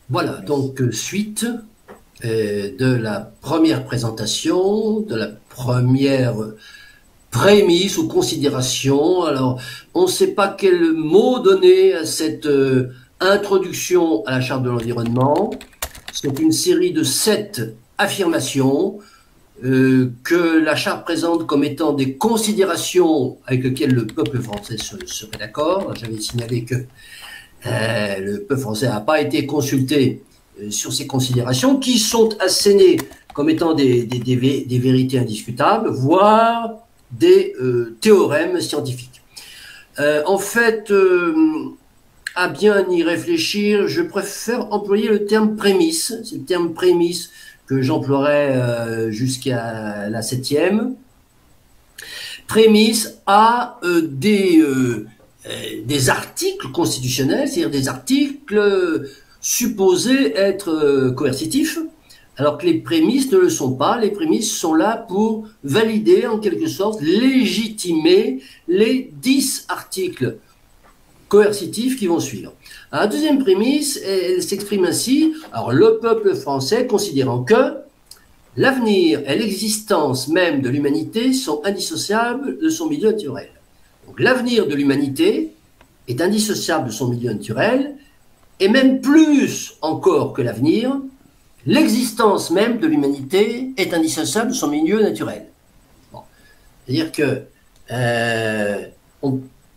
Voilà, donc suite de la première présentation, de la première prémisse ou considération. Alors, on ne sait pas quel mot donner à cette introduction à la Charte de l'environnement. C'est une série de 7 affirmations que la Charte présente comme étant des considérations avec lesquelles le peuple français serait d'accord. J'avais signalé que le peuple français n'a pas été consulté sur ces considérations qui sont assénées comme étant des vérités indiscutables, voire des théorèmes scientifiques. En fait, à bien y réfléchir, je préfère employer le terme prémisse. C'est le terme prémisse que j'emploierai jusqu'à la 7e. Prémisse à des articles constitutionnels, c'est-à-dire des articles supposés être coercitifs, alors que les prémices ne le sont pas. Les prémices sont là pour valider, en quelque sorte, légitimer les 10 articles coercitifs qui vont suivre. La deuxième prémisse, elle s'exprime ainsi. Alors, le peuple français considérant que l'avenir et l'existence même de l'humanité sont indissociables de son milieu naturel. Donc, l'avenir de l'humanité est indissociable de son milieu naturel, et même plus encore que l'avenir, l'existence même de l'humanité est indissociable de son milieu naturel. Bon. C'est-à-dire que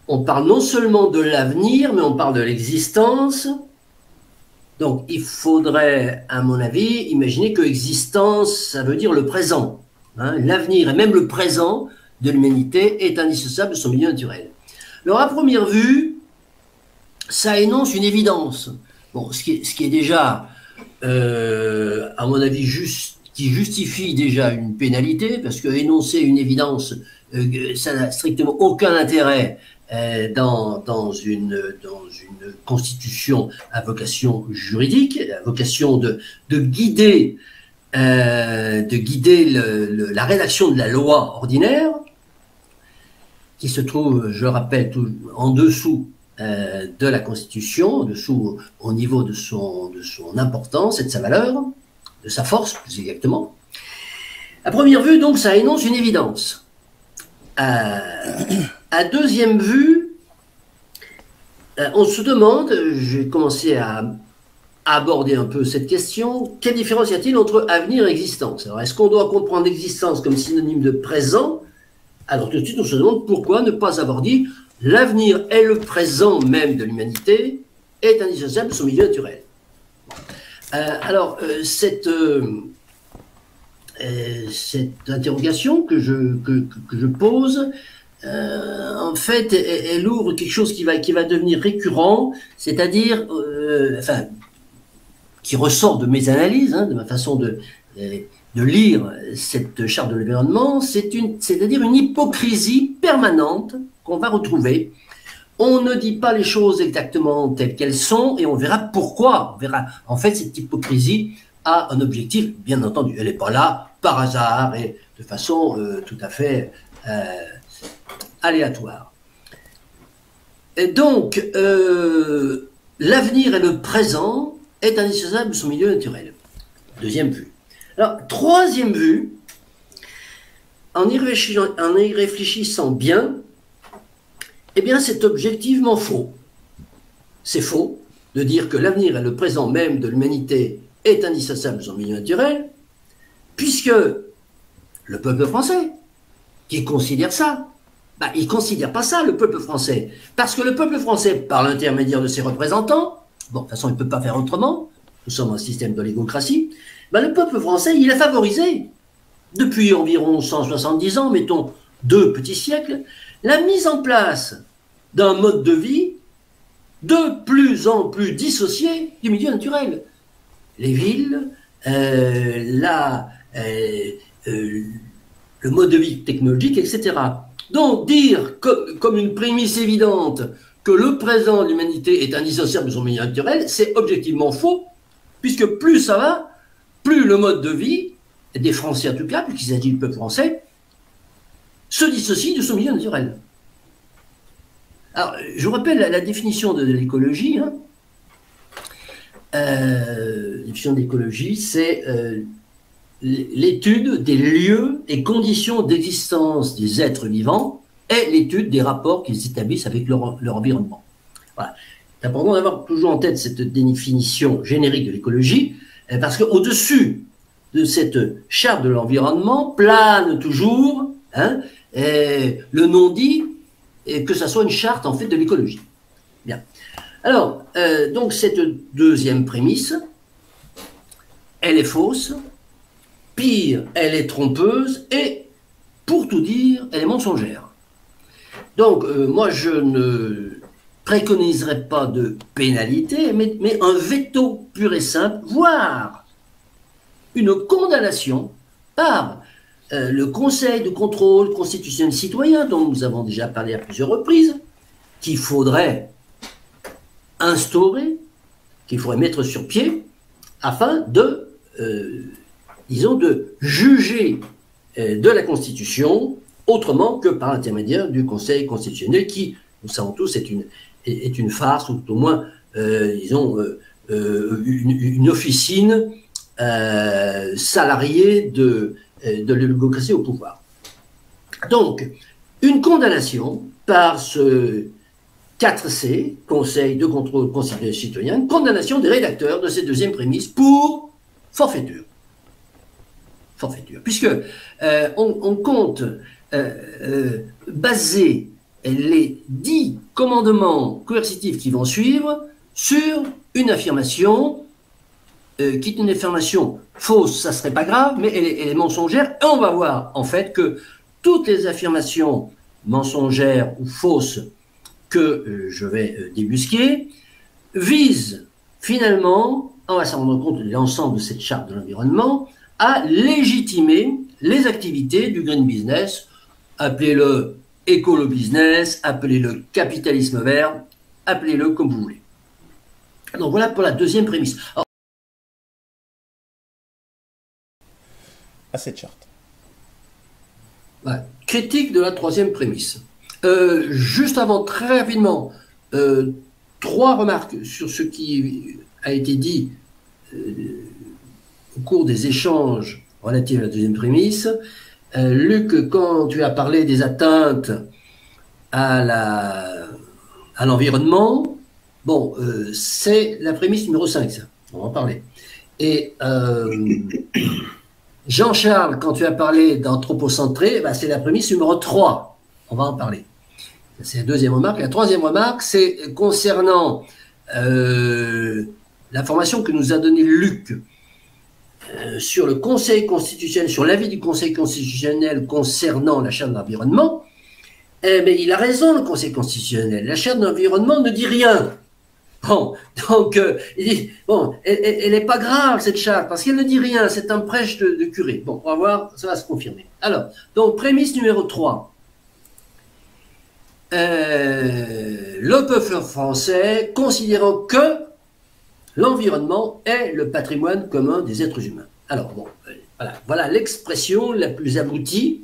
on parle non seulement de l'avenir, mais on parle de l'existence. Donc, il faudrait, à mon avis, imaginer que existence, ça veut dire le présent. Hein, l'avenir et même le présent de l'humanité est indissociable de son milieu naturel. Alors, à première vue, ça énonce une évidence. Bon, ce qui est déjà, à mon avis, qui justifie déjà une pénalité, parce que énoncer une évidence, ça n'a strictement aucun intérêt dans une constitution à vocation juridique, à vocation de guider la rédaction de la loi ordinaire, qui se trouve, je le rappelle, en dessous de la Constitution, en dessous au niveau de son importance et de sa valeur, de sa force plus exactement. À première vue, donc, ça énonce une évidence. À deuxième vue, on se demande, je vais commencer à aborder un peu cette question, quelle différence y a-t-il entre avenir et existence? Alors, est-ce qu'on doit comprendre l'existence comme synonyme de présent? Alors, tout de suite, on se demande pourquoi ne pas avoir dit l'avenir et le présent même de l'humanité est indissociable de son milieu naturel. Alors, cette interrogation que je pose, en fait, elle ouvre quelque chose qui va devenir récurrent, c'est-à-dire, qui ressort de mes analyses, de ma façon de lire cette charte de l'environnement, c'est-à-dire une hypocrisie permanente qu'on va retrouver. On ne dit pas les choses exactement telles qu'elles sont, et on verra pourquoi. On verra, en fait, cette hypocrisie a un objectif, bien entendu. Elle n'est pas là par hasard et de façon tout à fait aléatoire. Et donc, l'avenir et le présent est indissociable de son milieu naturel. Deuxième vue. Alors, troisième vue, en y réfléchissant bien, eh bien, c'est objectivement faux. C'est faux de dire que l'avenir et le présent même de l'humanité est indissociable de son milieu naturel, puisque le peuple français, qui considère ça, il ne considère pas ça, le peuple français. Parce que le peuple français, par l'intermédiaire de ses représentants, bon, de toute façon, il ne peut pas faire autrement, nous sommes un système d'oligocratie, le peuple français, il a favorisé, depuis environ 170 ans, mettons 2 petits siècles, la mise en place d'un mode de vie de plus en plus dissocié du milieu naturel. Les villes, le mode de vie technologique, etc. Donc dire comme une prémisse évidente que le présent de l'humanité est indissociable de son milieu naturel, c'est objectivement faux, puisque plus ça va, plus le mode de vie, des Français en tout cas, puisqu'il s'agit du peuple français, se dissocie de son milieu naturel. Alors, je vous rappelle la définition de l'écologie. définition d'écologie, c'est l'étude des lieux et conditions d'existence des êtres vivants et l'étude des rapports qu'ils établissent avec leur environnement. Voilà. C'est important d'avoir toujours en tête cette définition générique de l'écologie, parce qu'au-dessus de cette charte de l'environnement plane toujours le non-dit, et que ça soit une charte en fait de l'écologie. Bien. Alors, donc cette deuxième prémisse, elle est fausse, pire, elle est trompeuse, et pour tout dire, elle est mensongère. Donc, moi, je ne préconiserais pas de pénalité, mais un veto pur et simple, voire une condamnation par le Conseil de contrôle constitutionnel citoyen, dont nous avons déjà parlé à plusieurs reprises, qu'il faudrait instaurer, qu'il faudrait mettre sur pied, afin de, disons, de juger de la Constitution autrement que par l'intermédiaire du Conseil constitutionnel, qui, nous savons tous, est une farce, ou au moins, disons, une officine salariée de l'oligarchie au pouvoir. Donc, une condamnation par ce 4C, Conseil de contrôle constitutionnel citoyen, condamnation des rédacteurs de cette deuxième prémisse pour forfaiture. Forfaiture. Puisque on compte baser les 10 commandements coercitifs qui vont suivre sur une affirmation qui est une affirmation fausse, ça serait pas grave, mais elle est mensongère, et on va voir en fait que toutes les affirmations mensongères ou fausses que je vais débusquer visent finalement, on va s'en rendre compte de l'ensemble de cette charte de l'environnement, à légitimer les activités du green business, appelez-le écolo-business, appelez-le capitalisme vert, appelez-le comme vous voulez. Donc voilà pour la deuxième prémisse. Alors, à cette charte. Ouais. Critique de la troisième prémisse. Juste avant, très rapidement, 3 remarques sur ce qui a été dit au cours des échanges relatifs à la deuxième prémisse. Luc, quand tu as parlé des atteintes à l'environnement, bon, c'est la prémisse numéro 5, ça. On va en parler. Et Jean-Charles, quand tu as parlé d'anthropocentré, bah, c'est la prémisse numéro 3. On va en parler. C'est la deuxième remarque. La troisième remarque, c'est concernant l'information que nous a donnée Luc sur le Conseil constitutionnel, sur l'avis du Conseil constitutionnel concernant la charte de l'environnement. Mais il a raison, le Conseil constitutionnel. La charte de l'environnement ne dit rien. Bon, donc, il dit, bon, elle n'est pas grave, cette charte, parce qu'elle ne dit rien, c'est un prêche de curé. Bon, on va voir, ça va se confirmer. Alors, donc, prémisse numéro 3. Le peuple français considérant que l'environnement est le patrimoine commun des êtres humains. Alors, bon, voilà l'expression la plus aboutie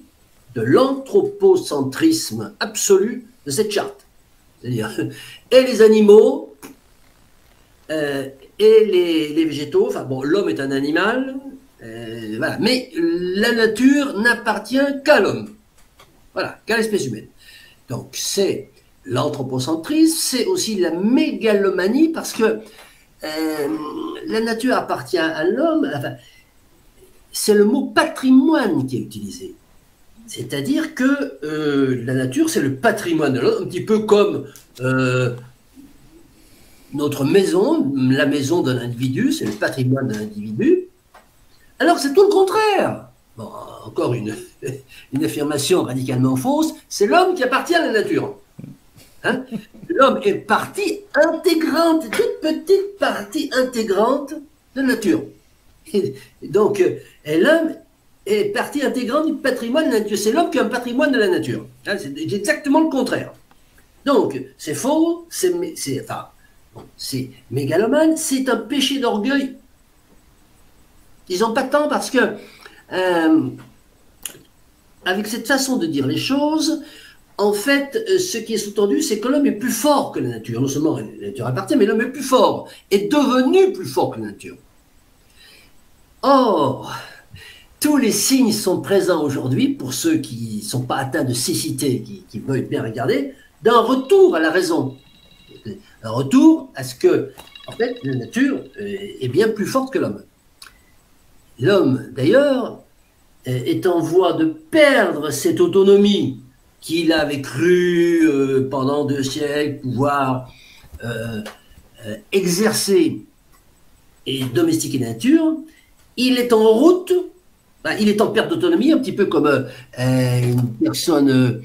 de l'anthropocentrisme absolu de cette charte. C'est-à-dire, et les animaux, et les végétaux, enfin bon, l'homme est un animal, voilà, mais la nature n'appartient qu'à l'homme, voilà, qu'à l'espèce humaine. Donc c'est l'anthropocentrisme, c'est aussi la mégalomanie, parce que la nature appartient à l'homme, enfin, c'est le mot patrimoine qui est utilisé. C'est-à-dire que la nature, c'est le patrimoine de l'homme, un petit peu comme notre maison, la maison d'un individu, c'est le patrimoine d'un individu, alors c'est tout le contraire. Bon, encore une affirmation radicalement fausse, c'est l'homme qui appartient à la nature. Hein? L'homme est partie intégrante, toute petite partie intégrante de la nature. Et donc, l'homme est partie intégrante du patrimoine de la nature. C'est l'homme qui a un patrimoine de la nature. Hein, c'est exactement le contraire. Donc, c'est faux, c'est mégalomane, c'est un péché d'orgueil. Disons pas tant parce que, avec cette façon de dire les choses, en fait, ce qui est sous-tendu, c'est que l'homme est plus fort que la nature. Non seulement la nature appartient, mais l'homme est plus fort, est devenu plus fort que la nature. Or, tous les signes sont présents aujourd'hui, pour ceux qui ne sont pas atteints de cécité, qui veulent bien regarder, d'un retour à la raison. Un retour à ce que, en fait, la nature est bien plus forte que l'homme. L'homme, d'ailleurs, est en voie de perdre cette autonomie qu'il avait cru pendant 2 siècles pouvoir exercer et domestiquer la nature. Il est en route, il est en perte d'autonomie, un petit peu comme une personne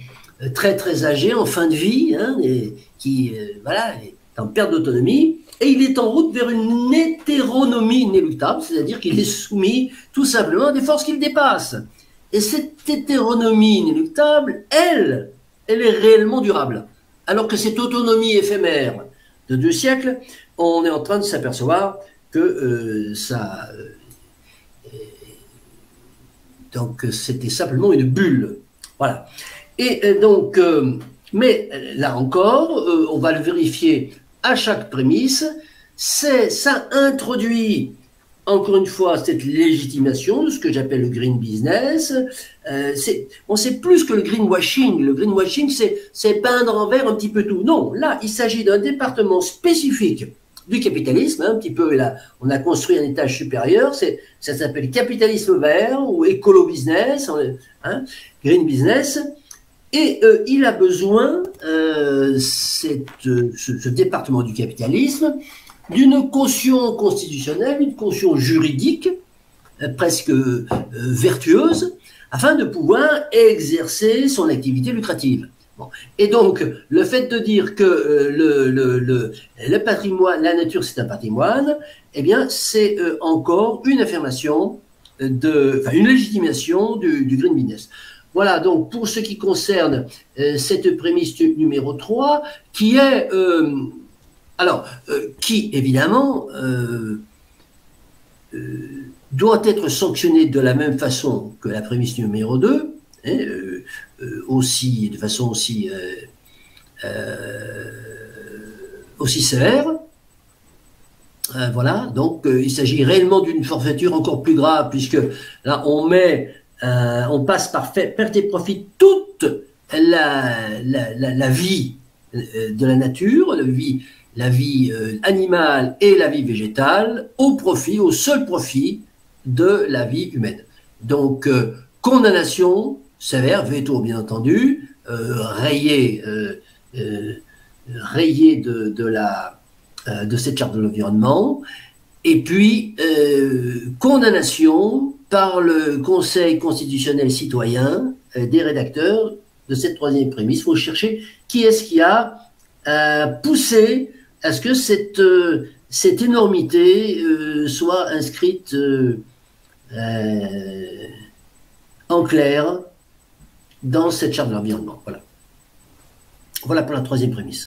très très âgée en fin de vie, hein, et qui voilà, est en perte d'autonomie, et il est en route vers une hétéronomie inéluctable, c'est-à-dire qu'il est soumis tout simplement à des forces qu'il dépasse. Et cette hétéronomie inéluctable, elle est réellement durable. Alors que cette autonomie éphémère de 2 siècles, on est en train de s'apercevoir que donc c'était simplement une bulle. Voilà. Et donc, mais là encore, on va le vérifier à chaque prémisse, ça introduit encore une fois cette légitimation de ce que j'appelle le green business. On sait plus que le greenwashing. Le greenwashing, c'est peindre en vert un petit peu tout. Non, là, il s'agit d'un département spécifique du capitalisme, hein, un petit peu, là, on a construit un étage supérieur, ça s'appelle capitalisme vert ou écolo business, hein, green business. Et il a besoin, ce département du capitalisme, d'une caution constitutionnelle, une caution juridique, presque vertueuse, afin de pouvoir exercer son activité lucrative. Bon. Et donc, le fait de dire que le patrimoine, la nature, c'est un patrimoine, eh bien, c'est encore une affirmation, une légitimation du green business. Voilà, donc pour ce qui concerne cette prémisse numéro 3, qui est, qui évidemment doit être sanctionnée de la même façon que la prémisse numéro 2, hein, aussi, de façon aussi sévère. Voilà, donc il s'agit réellement d'une forfaiture encore plus grave, puisque là on passe par perte et profit toute la vie de la nature, la vie animale et la vie végétale, au seul profit de la vie humaine. Donc, condamnation sévère, veto bien entendu, rayé de cette charte de l'environnement, et puis condamnation par le Conseil constitutionnel citoyen des rédacteurs de cette 3e prémisse. Il faut chercher qui est-ce qui a poussé à ce que cette énormité soit inscrite en clair dans cette charte de l'environnement. Voilà. Voilà pour la 3e prémisse.